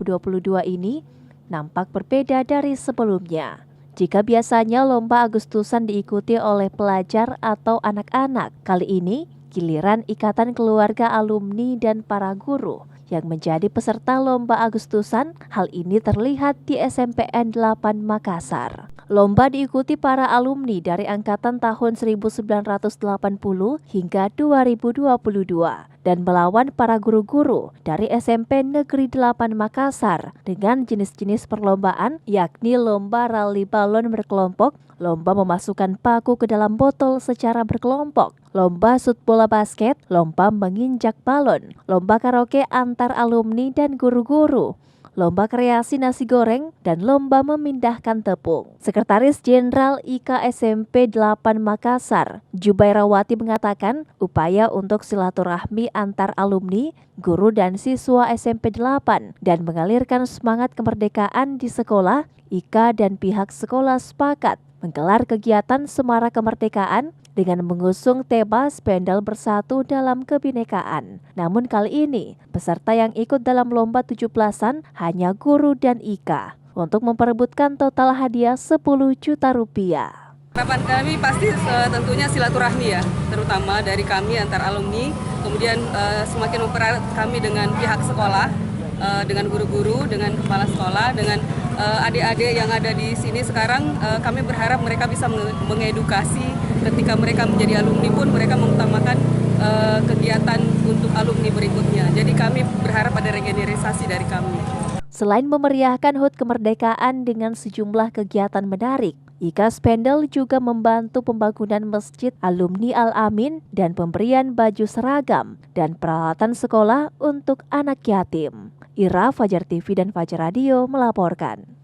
2022 ini nampak berbeda dari sebelumnya. Jika biasanya lomba Agustusan diikuti oleh pelajar atau anak-anak, kali ini giliran ikatan keluarga alumni dan para guru yang menjadi peserta lomba Agustusan. Hal ini terlihat di SMPN 8 Makassar. Lomba diikuti para alumni dari angkatan tahun 1980 hingga 2022 dan melawan para guru-guru dari SMP Negeri 8 Makassar dengan jenis-jenis perlombaan yakni lomba rali balon berkelompok, lomba memasukkan paku ke dalam botol secara berkelompok, lomba shoot bola basket, lomba menginjak balon, lomba karaoke antar alumni dan guru-guru, lomba kreasi nasi goreng, dan lomba memindahkan tepung. Sekretaris Jenderal IK SMP 8 Makassar, Jubairawati mengatakan upaya untuk silaturahmi antar alumni, guru dan siswa SMP 8 dan mengalirkan semangat kemerdekaan di sekolah, IK dan pihak sekolah sepakat menggelar kegiatan Semarak Kemerdekaan dengan mengusung tema Spendel Bersatu dalam Kebinekaan. Namun kali ini, peserta yang ikut dalam lomba 17-an hanya guru dan IK untuk memperebutkan total hadiah 10 juta rupiah. Harapan kami pasti tentunya silaturahmi ya, terutama dari kami antar alumni, kemudian semakin mempererat kami dengan pihak sekolah, dengan guru-guru, dengan kepala sekolah, dengan adik-adik yang ada di sini sekarang. Kami berharap mereka bisa mengedukasi ketika mereka menjadi alumni pun mereka mengutamakan kegiatan untuk alumni berikutnya. Jadi kami berharap ada regenerasi dari kami. Selain memeriahkan HUT kemerdekaan dengan sejumlah kegiatan menarik, IK Spendel juga membantu pembangunan Masjid Alumni Al-Amin dan pemberian baju seragam dan peralatan sekolah untuk anak yatim. Ira, Fajar TV dan Fajar Radio melaporkan.